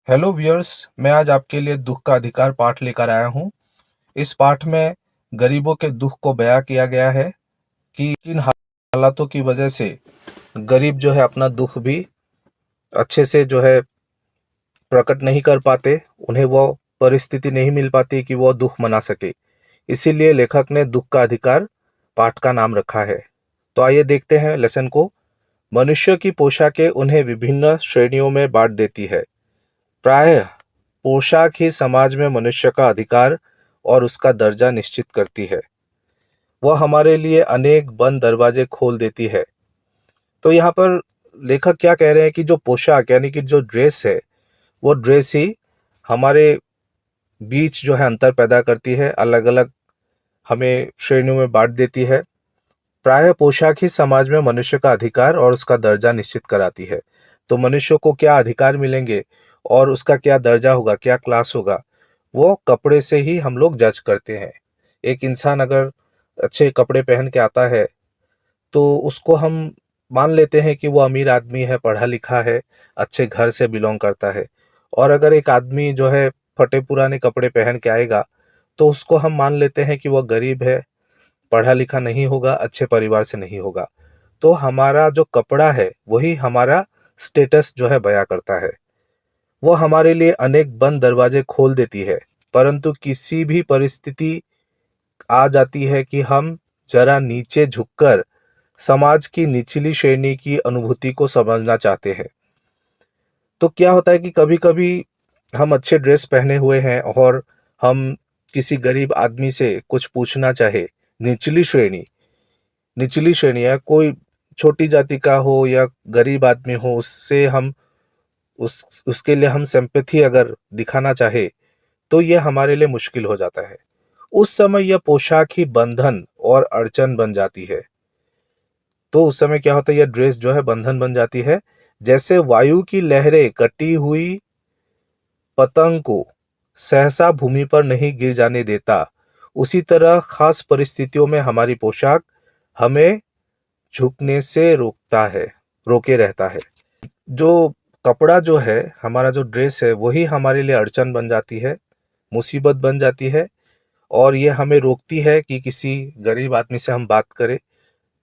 Hello viewers, मैं आज आपके लिए दुख का अधिकार पाठ लेकर आया हूँ। इस पाठ में गरीबों के दुख को बयां किया गया है कि किन हालातों की वजह से गरीब जो है अपना दुख भी अच्छे से जो है प्रकट नहीं कर पाते, उन्हें वो परिस्थिति नहीं मिल पाती कि वो दुख मना सके। इसीलिए लेखक ने दुख का अधिकार पाठ का नाम रखा है। तो आइए देखते हैं लेसन को। मनुष्य की पोशाकें उन्हें विभिन्न श्रेणियों में बांट देती है। प्रायः पोशाक ही समाज में मनुष्य का अधिकार और उसका दर्जा निश्चित करती है। वह हमारे लिए अनेक बंद दरवाजे खोल देती है। तो यहाँ पर लेखक क्या कह रहे हैं कि जो पोशाक यानी कि जो ड्रेस है, वो ड्रेस ही हमारे बीच जो है अंतर पैदा करती है, अलग अलग हमें श्रेणियों में बांट देती है। प्रायः पोशाक ही समाज में मनुष्य का अधिकार और उसका दर्जा निश्चित कराती है। तो मनुष्य को क्या अधिकार मिलेंगे और उसका क्या दर्जा होगा, क्या क्लास होगा, वो कपड़े से ही हम लोग जज करते हैं। एक इंसान अगर अच्छे कपड़े पहन के आता है तो उसको हम मान लेते हैं कि वो अमीर आदमी है, पढ़ा लिखा है, अच्छे घर से बिलोंग करता है। और अगर एक आदमी जो है फटे पुराने कपड़े पहन के आएगा तो उसको हम मान लेते हैं कि वह गरीब है, पढ़ा लिखा नहीं होगा, अच्छे परिवार से नहीं होगा। तो हमारा जो कपड़ा है वही हमारा स्टेटस जो है बयां करता है। वो हमारे लिए अनेक बंद दरवाजे खोल देती है। परंतु किसी भी परिस्थिति आ जाती है कि हम जरा नीचे झुककर समाज की निचली श्रेणी की अनुभूति को समझना चाहते हैं। तो क्या होता है कि कभी-कभी हम अच्छे ड्रेस पहने हुए हैं और हम किसी गरीब आदमी से कुछ पूछना चाहे, निचली श्रेणी निचली श्रेणी या कोई छोटी जाति का हो या गरीब आदमी हो, उससे हम उसके लिए हम सिंपैथी अगर दिखाना चाहे तो ये हमारे लिए मुश्किल हो जाता है। उस समय यह पोशाक ही बंधन और अड़चन बन जाती है। तो उस समय क्या होता है, यह ड्रेस जो है बंधन बन जाती है। जैसे वायु की लहरें कटी हुई पतंग को सहसा भूमि पर नहीं गिर जाने देता, उसी तरह खास परिस्थितियों में हमारी पोशाक हमें झुकने से रोके रहता है। जो कपड़ा जो है, हमारा जो ड्रेस है, वही हमारे लिए अड़चन बन जाती है, मुसीबत बन जाती है और ये हमें रोकती है कि किसी गरीब आदमी से हम बात करें।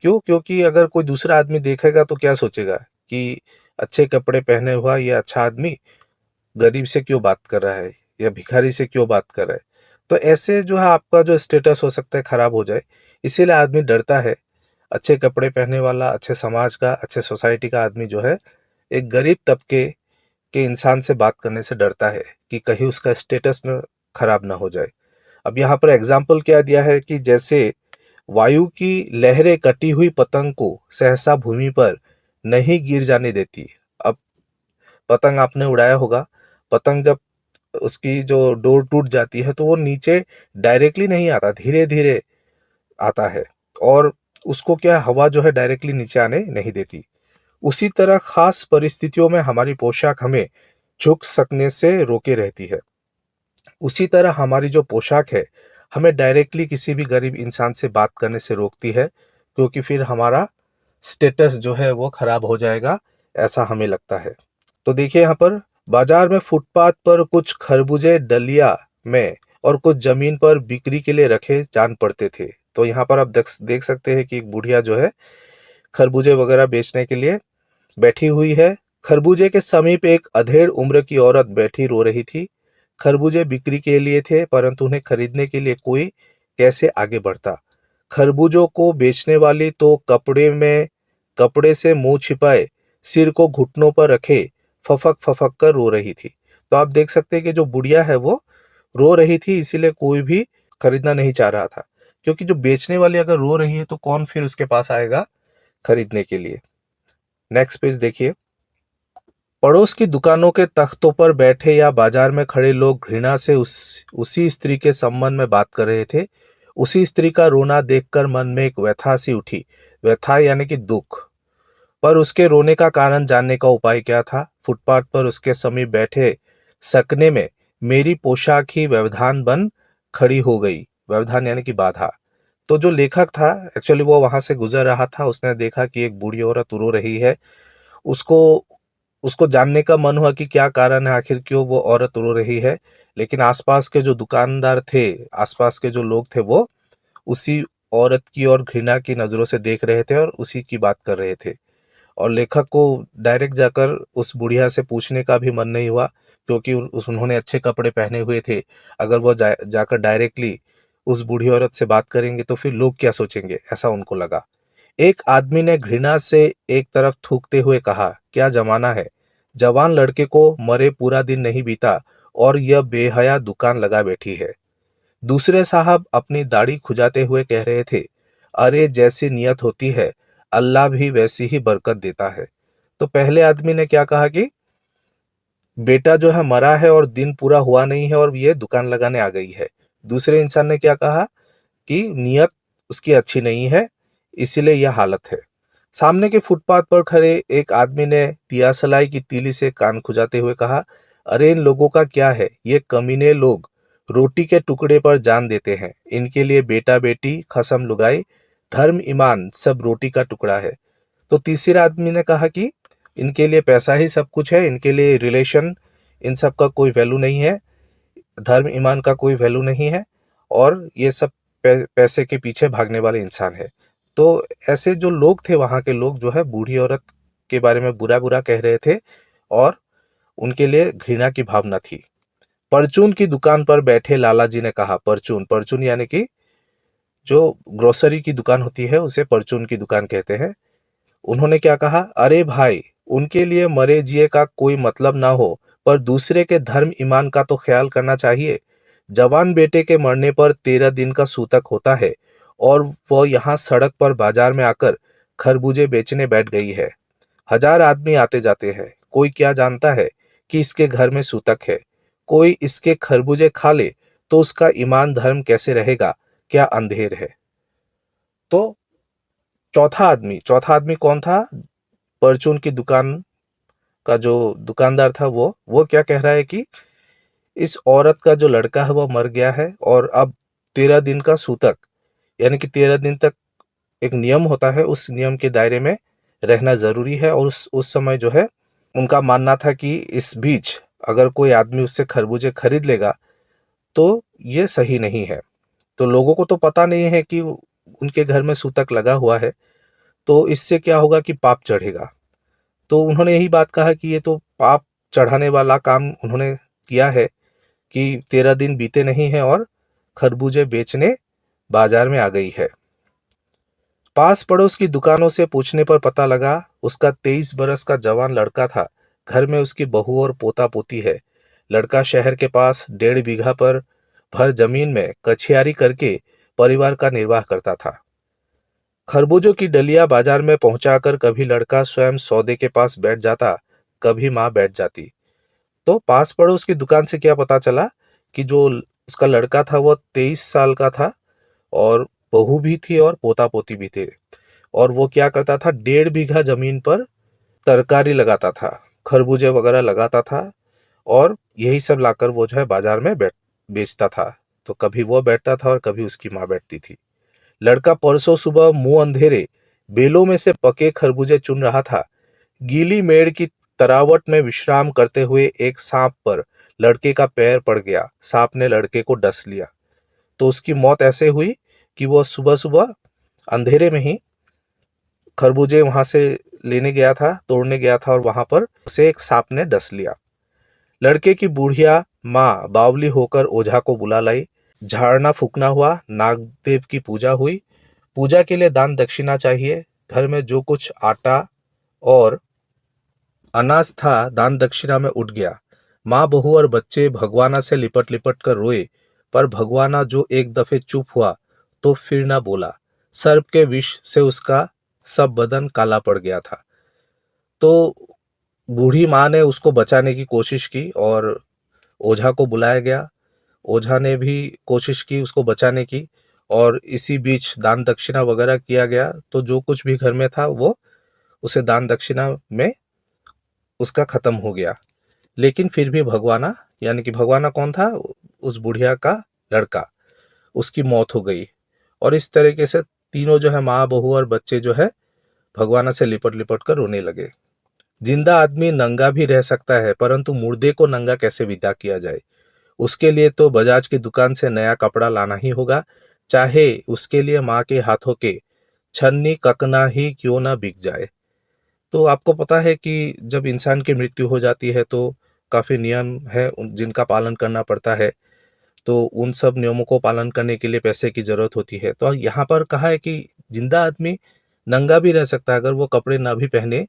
क्यों? क्योंकि अगर कोई दूसरा आदमी देखेगा तो क्या सोचेगा कि अच्छे कपड़े पहने हुआ ये अच्छा आदमी गरीब से क्यों बात कर रहा है या भिखारी से क्यों बात कर रहा है। तो ऐसे जो है आपका जो स्टेटस हो सकता है खराब हो जाए। इसीलिए आदमी डरता है। अच्छे कपड़े पहनने वाला, अच्छे समाज का, अच्छे सोसाइटी का आदमी जो है एक गरीब तबके के इंसान से बात करने से डरता है कि कहीं उसका स्टेटस न खराब ना हो जाए। अब यहाँ पर एग्जाम्पल क्या दिया है कि जैसे वायु की लहरें कटी हुई पतंग को सहसा भूमि पर नहीं गिर जाने देती। अब पतंग आपने उड़ाया होगा, पतंग जब उसकी जो डोर टूट जाती है तो वो नीचे डायरेक्टली नहीं आता, धीरे धीरे आता है और उसको क्या हवा जो है डायरेक्टली नीचे आने नहीं देती। उसी तरह खास परिस्थितियों में हमारी पोशाक हमें झुक सकने से रोके रहती है। उसी तरह हमारी जो पोशाक है हमें डायरेक्टली किसी भी गरीब इंसान से बात करने से रोकती है, क्योंकि फिर हमारा स्टेटस जो है वो खराब हो जाएगा, ऐसा हमें लगता है। तो देखिए यहाँ पर बाजार में फुटपाथ पर कुछ खरबूजे डलिया में और कुछ जमीन पर बिक्री के लिए रखे जान पड़ते थे। तो यहाँ पर आप देख सकते हैं कि एक बुढ़िया जो है खरबूजे वगैरह बेचने के लिए बैठी हुई है। खरबूजे के समीप एक अधेड़ उम्र की औरत बैठी रो रही थी। खरबूजे बिक्री के लिए थे, परंतु उन्हें खरीदने के लिए कोई कैसे आगे बढ़ता। खरबूजों को बेचने वाली तो कपड़े से मुंह छिपाए सिर को घुटनों पर रखे फफक फफक कर रो रही थी। तो आप देख सकते हैं कि जो बुढ़िया है वो रो रही थी, इसीलिए कोई भी खरीदना नहीं चाह रहा था। क्योंकि जो बेचने वाली अगर रो रही है तो कौन फिर उसके पास आएगा खरीदने के लिए। नेक्स्ट पेज देखिए। पड़ोस की दुकानों के तख्तों पर बैठे या बाजार में खड़े लोग घृणा से उसी स्त्री के संबंध में बात कर रहे थे। उसी स्त्री का रोना देखकर मन में एक व्यथा सी उठी। व्यथा यानी कि दुख। पर उसके रोने का कारण जानने का उपाय क्या था? फुटपाथ पर उसके समीप बैठे सकने में मेरी पोशाक ही व्यवधान बन खड़ी हो गई। व्यवधान यानी कि बाधा। तो जो लेखक था एक्चुअली वो वहां से गुजर रहा था, उसने देखा कि एक बूढ़ी औरत रो रही है। उसको उसको जानने का मन हुआ कि क्या कारण है, आखिर क्यों वो औरत रो रही है। लेकिन आसपास के जो दुकानदार थे, आसपास के जो लोग थे, वो उसी औरत की ओर घृणा की नज़रों से देख रहे थे और उसी की बात कर रहे थे। और लेखक को डायरेक्ट जाकर उस बुढ़िया से पूछने का भी मन नहीं हुआ, क्योंकि उन्होंने अच्छे कपड़े पहने हुए थे। अगर वो जाकर डायरेक्टली उस बूढ़ी औरत से बात करेंगे तो फिर लोग क्या सोचेंगे, ऐसा उनको लगा। एक आदमी ने घृणा से एक तरफ थूकते हुए कहा, क्या जमाना है, जवान लड़के को मरे पूरा दिन नहीं बीता और यह बेहया दुकान लगा बैठी है। दूसरे साहब अपनी दाढ़ी खुजाते हुए कह रहे थे, अरे जैसी नियत होती है अल्लाह भी वैसी ही बरकत देता है। तो पहले आदमी ने क्या कहा कि बेटा जो है मरा है और दिन पूरा हुआ नहीं है और ये दुकान लगाने आ गई है। दूसरे इंसान ने क्या कहा कि नियत उसकी अच्छी नहीं है, इसीलिए यह हालत है। सामने के फुटपाथ पर खड़े एक आदमी ने दियासलाई की तीली से कान खुजाते हुए कहा, अरे इन लोगों का क्या है, ये कमीने लोग रोटी के टुकड़े पर जान देते हैं। इनके लिए बेटा बेटी खसम लुगाई धर्म ईमान सब रोटी का टुकड़ा है। तो तीसरे आदमी ने कहा कि इनके लिए पैसा ही सब कुछ है, इनके लिए रिलेशन इन सब का कोई वैल्यू नहीं है, धर्म ईमान का कोई वैल्यू नहीं है, और ये सब पैसे के पीछे भागने वाले इंसान है। तो ऐसे जो लोग थे, वहाँ के लोग जो है बूढ़ी औरत के बारे में बुरा बुरा कह रहे थे और उनके लिए घृणा की भावना थी। परचून की दुकान पर बैठे लाला जी ने कहा, परचून परचून यानी कि जो ग्रोसरी की दुकान होती है उसे परचून की दुकान कहते हैं। उन्होंने क्या कहा, अरे भाई, उनके लिए मरे जिए का कोई मतलब ना हो, पर दूसरे के धर्म ईमान का तो ख्याल करना चाहिए। जवान बेटे के मरने पर 13 दिन का सूतक होता है और वह यहाँ सड़क पर बाजार में आकर खरबूजे बेचने बैठ गई है। 1000 आदमी आते जाते हैं, कोई क्या जानता है कि इसके घर में सूतक है। कोई इसके खरबूजे खा ले तो उसका ईमान धर्म कैसे रहेगा, क्या अंधेर है। तो चौथा आदमी कौन था? परचून की दुकान का जो दुकानदार था, वो क्या कह रहा है कि इस औरत का जो लड़का है वो मर गया है और अब 13 दिन का सूतक, यानी कि 13 दिन तक एक नियम होता है, उस नियम के दायरे में रहना जरूरी है। और उस समय जो है उनका मानना था कि इस बीच अगर कोई आदमी उससे खरबूजे खरीद लेगा तो ये सही नहीं है। तो लोगों को तो पता नहीं है कि उनके घर में सूतक लगा हुआ है, तो इससे क्या होगा कि पाप चढ़ेगा। तो उन्होंने यही बात कहा कि ये तो पाप चढ़ाने वाला काम उन्होंने किया है कि 13 दिन बीते नहीं हैं और खरबूजे बेचने बाजार में आ गई है। पास पड़ोस की दुकानों से पूछने पर पता लगा उसका 23 बरस का जवान लड़का था। घर में उसकी बहू और पोता पोती है। लड़का शहर के पास 1.5 बीघा पर भर जमीन में कछियारी करके परिवार का निर्वाह करता था। खरबूजों की डलिया बाजार में पहुंचाकर कभी लड़का स्वयं सौदे के पास बैठ जाता, कभी माँ बैठ जाती। तो पास पड़ोस की दुकान से क्या पता चला कि जो उसका लड़का था वो 23 साल का था और बहू भी थी और पोता पोती भी थे। और वो क्या करता था, 1.5 बीघा जमीन पर तरकारी लगाता था, खरबूजे वगैरह लगाता था और यही सब लाकर वो जो है बाजार में बेचता था। तो कभी वो बैठता था और कभी उसकी माँ बैठती थी। लड़का परसों सुबह मुंह अंधेरे बेलों में से पके खरबूजे चुन रहा था। गीली मेड़ की तरावट में विश्राम करते हुए एक सांप पर लड़के का पैर पड़ गया। सांप ने लड़के को डस लिया। तो उसकी मौत ऐसे हुई कि वो सुबह सुबह अंधेरे में ही खरबूजे वहां से लेने गया था, तोड़ने गया था और वहां पर उसे एक सांप ने डस लिया। लड़के की बुढ़िया माँ बावली होकर ओझा को बुला लाई। झाड़ना फूकना हुआ, नागदेव की पूजा हुई। पूजा के लिए दान दक्षिणा चाहिए। घर में जो कुछ आटा और अनाज था दान दक्षिणा में उठ गया। माँ बहू और बच्चे भगवाना से लिपट लिपट कर रोए, पर भगवाना जो एक दफे चुप हुआ तो फिर ना बोला। सर्प के विष से उसका सब बदन काला पड़ गया था। तो बूढ़ी माँ ने उसको बचाने की कोशिश की और ओझा को बुलाया गया। ओझा ने भी कोशिश की उसको बचाने की और इसी बीच दान दक्षिणा वगैरह किया गया। तो जो कुछ भी घर में था वो उसे दान दक्षिणा में उसका खत्म हो गया। लेकिन फिर भी भगवाना, यानी कि भगवाना कौन था, उस बुढ़िया का लड़का, उसकी मौत हो गई। और इस तरीके से तीनों जो है माँ बहू और बच्चे जो है भगवाना से लिपट लिपट कर रोने लगे। जिंदा आदमी नंगा भी रह सकता है, परंतु मुर्दे को नंगा कैसे विदा किया जाए? उसके लिए तो बजाज की दुकान से नया कपड़ा लाना ही होगा, चाहे उसके लिए माँ के हाथों के छन्नी ककना ही क्यों ना बिक जाए। तो आपको पता है कि जब इंसान की मृत्यु हो जाती है तो काफ़ी नियम है जिनका पालन करना पड़ता है। तो उन सब नियमों को पालन करने के लिए पैसे की ज़रूरत होती है। तो यहाँ पर कहा है कि जिंदा आदमी नंगा भी रह सकता है, अगर वो कपड़े ना भी पहने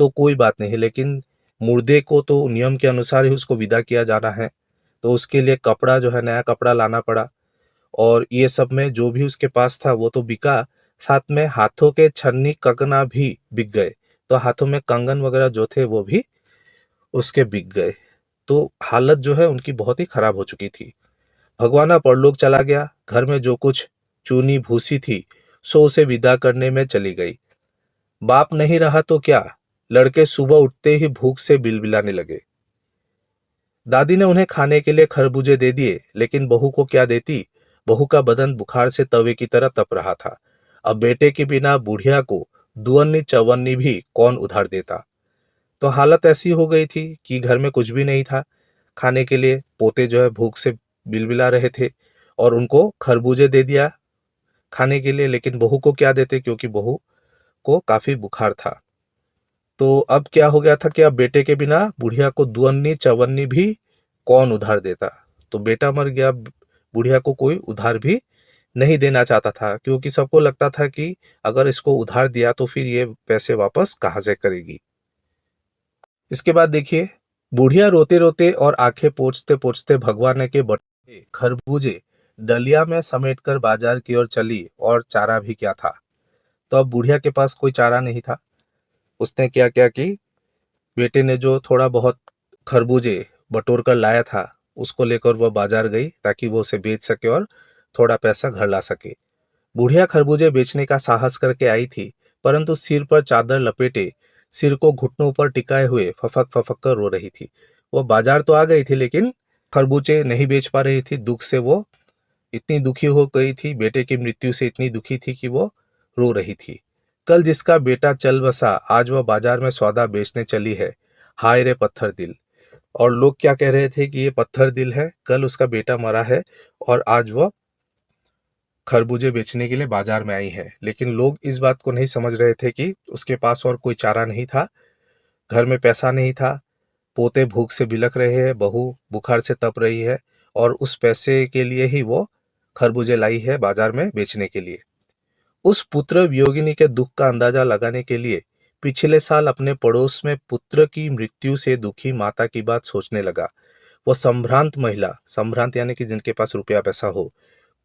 तो कोई बात नहीं है, लेकिन मुर्दे को तो नियम के अनुसार ही उसको विदा किया जाना है। तो उसके लिए कपड़ा जो है नया कपड़ा लाना पड़ा, और ये सब में जो भी उसके पास था वो तो बिका, साथ में हाथों के छन्नी कंगना भी बिक गए। तो हाथों में कंगन वगैरह जो थे वो भी उसके बिक गए। तो हालत जो है उनकी बहुत ही खराब हो चुकी थी। भगवाना परलोक चला गया, घर में जो कुछ चूनी भूसी थी सो उसे विदा करने में चली गई। बाप नहीं रहा तो क्या, लड़के सुबह उठते ही भूख से बिलबिलाने लगे। दादी ने उन्हें खाने के लिए खरबूजे दे दिए, लेकिन बहू को क्या देती? बहू का बदन बुखार से तवे की तरह तप रहा था। अब बेटे के बिना बुढ़िया को दुअन्नी चवन्नी भी कौन उधार देता? तो हालत ऐसी हो गई थी कि घर में कुछ भी नहीं था खाने के लिए। पोते जो है भूख से बिलबिला रहे थे और उनको खरबूजे दे दिया खाने के लिए, लेकिन बहू को क्या देते, क्योंकि बहू को काफी बुखार था। तो अब क्या हो गया था कि अब बेटे के बिना बुढ़िया को दुअन्नी चवन्नी भी कौन उधार देता? तो बेटा मर गया, बुढ़िया को कोई उधार भी नहीं देना चाहता था, क्योंकि सबको लगता था कि अगर इसको उधार दिया तो फिर ये पैसे वापस कहाँ से करेगी। इसके बाद देखिए, बुढ़िया रोते रोते और आंखें पोंछते पोंछते भगवान के बटे खरबूजे डलिया में समेटकर बाजार की ओर चली, और चारा भी क्या था। तो अब बुढ़िया के पास कोई चारा नहीं था। उसने क्या क्या कि बेटे ने जो थोड़ा बहुत खरबूजे बटोर कर लाया था उसको लेकर वह बाजार गई, ताकि वो उसे बेच सके और थोड़ा पैसा घर ला सके। बुढ़िया खरबूजे बेचने का साहस करके आई थी, परंतु सिर पर चादर लपेटे, सिर को घुटनों पर टिकाए हुए फफक फफक कर रो रही थी। वो बाजार तो आ गई थी, लेकिन खरबूजे नहीं बेच पा रही थी। दुख से वो इतनी दुखी हो गई थी, बेटे की मृत्यु से इतनी दुखी थी कि वो रो रही थी। कल जिसका बेटा चल बसा, आज वह बाजार में सौदा बेचने चली है। हाय रे पत्थर दिल। और लोग क्या कह रहे थे कि ये पत्थर दिल है, कल उसका बेटा मरा है और आज वह खरबूजे बेचने के लिए बाजार में आई है। लेकिन लोग इस बात को नहीं समझ रहे थे कि उसके पास और कोई चारा नहीं था, घर में पैसा नहीं था, पोते भूख से बिलख रहे हैं, बहू बुखार से तप रही है, और उस पैसे के लिए ही वो खरबूजे लाई है बाजार में बेचने के लिए। उस पुत्र वियोगिनी के दुख का अंदाजा लगाने के लिए पिछले साल अपने पड़ोस में पुत्र की मृत्यु से दुखी माता की बात सोचने लगा। वह संभ्रांत महिला, संभ्रांत यानी कि जिनके पास रुपया पैसा हो,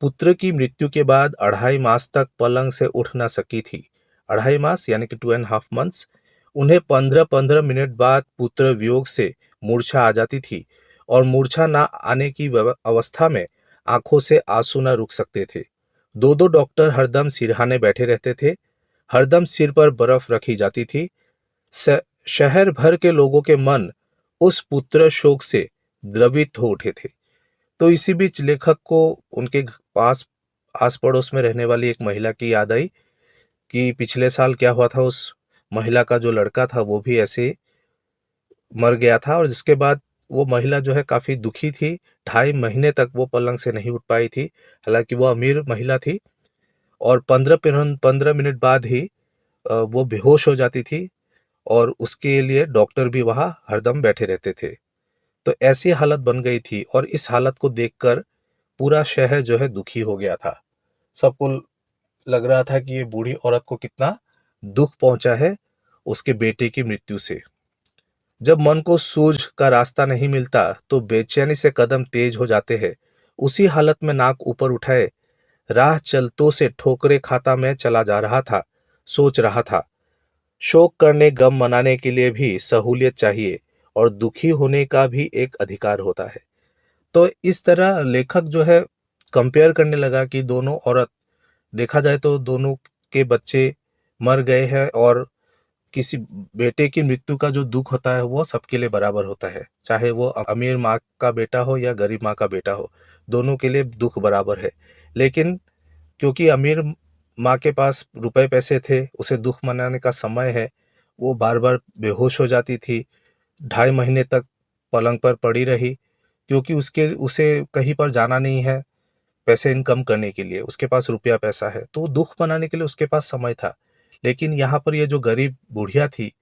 पुत्र की मृत्यु के बाद 2.5 मास तक पलंग से उठ ना सकी थी। 2.5 मास यानी कि 2.5 मंथ्स। उन्हें 15-15 मिनट बाद पुत्र वियोग से मूर्छा आ जाती थी, और मूर्छा ना आने की अवस्था में आंखों से आंसू न रुक सकते थे। दो दो डॉक्टर हरदम सिरहाने बैठे रहते थे, हरदम सिर पर बर्फ रखी जाती थी। शहर भर के लोगों के मन उस पुत्र शोक से द्रवित हो उठे थे। तो इसी बीच लेखक को उनके पास आस पड़ोस में रहने वाली एक महिला की याद आई कि पिछले साल क्या हुआ था, उस महिला का जो लड़का था वो भी ऐसे मर गया था, और जिसके बाद वो महिला जो है काफी दुखी थी। 2.5 महीने तक वो पलंग से नहीं उठ पाई थी। हालांकि वो अमीर महिला थी, और 15 मिनट बाद ही वो बेहोश हो जाती थी, और उसके लिए डॉक्टर भी वहां हरदम बैठे रहते थे। तो ऐसी हालत बन गई थी, और इस हालत को देखकर पूरा शहर जो है दुखी हो गया था। सबको लग रहा था कि ये बूढ़ी औरत को कितना दुख पहुंचा है उसके बेटे की मृत्यु से। जब मन को सूझ का रास्ता नहीं मिलता तो बेचैनी से कदम तेज हो जाते हैं। उसी हालत में नाक ऊपर उठाए राह चलतों से ठोकरे खाता मैं चला जा रहा था। सोच रहा था, शोक करने गम मनाने के लिए भी सहूलियत चाहिए, और दुखी होने का भी एक अधिकार होता है। तो इस तरह लेखक जो है कंपेयर करने लगा कि दोनों औरत, देखा जाए तो दोनों के बच्चे मर गए हैं, और किसी बेटे की मृत्यु का जो दुख होता है वो सबके लिए बराबर होता है, चाहे वो अमीर माँ का बेटा हो या गरीब माँ का बेटा हो, दोनों के लिए दुख बराबर है। लेकिन क्योंकि अमीर माँ के पास रुपए पैसे थे, उसे दुख मनाने का समय है, वो बार-बार बेहोश हो जाती थी, 2.5 महीने तक पलंग पर पड़ी रही, क्योंकि उसे कहीं पर जाना नहीं है पैसे इनकम करने के लिए, उसके पास रुपया पैसा है, तो दुःख मनाने के लिए उसके पास समय था। लेकिन यहाँ पर ये जो गरीब बुढ़िया थी,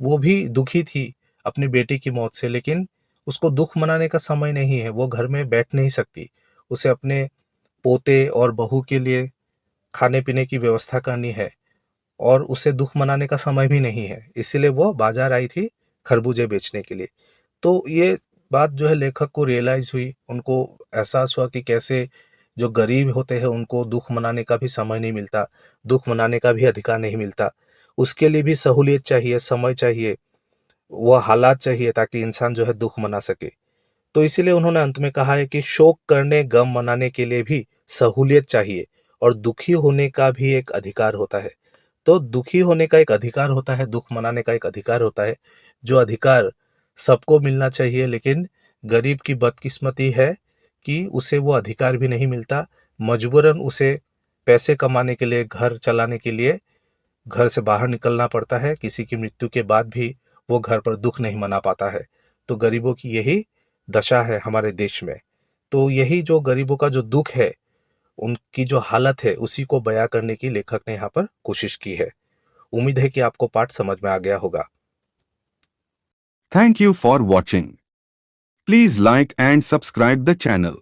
वो भी दुखी थी अपनी बेटी की मौत से, लेकिन उसको दुःख मनाने का समय नहीं है, वो घर में बैठ नहीं सकती। उसे अपने पोते और बहू के लिए खाने-पीने की व्यवस्था करनी है और उसे दुःख मनाने का समय भी नहीं है, इसीलिए वो बाज़ार आई थी खरबूजे बेचने के लिए। तो ये बात जो है लेखक को रियलाइज़ हुई, उनको एहसास हुआ कि कैसे जो गरीब होते हैं उनको दुःख मनाने का भी समय नहीं मिलता, दुःख मनाने का भी अधिकार नहीं मिलता। उसके लिए भी सहूलियत चाहिए, समय चाहिए, वो हालात चाहिए ताकि इंसान जो है दुःख मना सके। तो इसीलिए उन्होंने अंत में कहा है कि शोक करने, गम मनाने के लिए भी सहूलियत चाहिए और दुखी होने का भी एक अधिकार होता है। तो दुखी होने का एक अधिकार होता है, दुःख मनाने का एक अधिकार होता है, जो अधिकार सबको मिलना चाहिए, लेकिन गरीब की बदकिस्मती है कि उसे वो अधिकार भी नहीं मिलता। मजबूरन उसे पैसे कमाने के लिए, घर चलाने के लिए घर से बाहर निकलना पड़ता है, किसी की मृत्यु के बाद भी वो घर पर दुःख नहीं मना पाता है। तो गरीबों की यही दशा है हमारे देश में। तो यही जो गरीबों का जो दुःख है, उनकी जो हालत है, उसी को बयाँ करने की लेखक ने यहाँ पर कोशिश की है। उम्मीद है कि आपको पाठ समझ में आ गया होगा। Thank you for watching. Please like and subscribe the channel.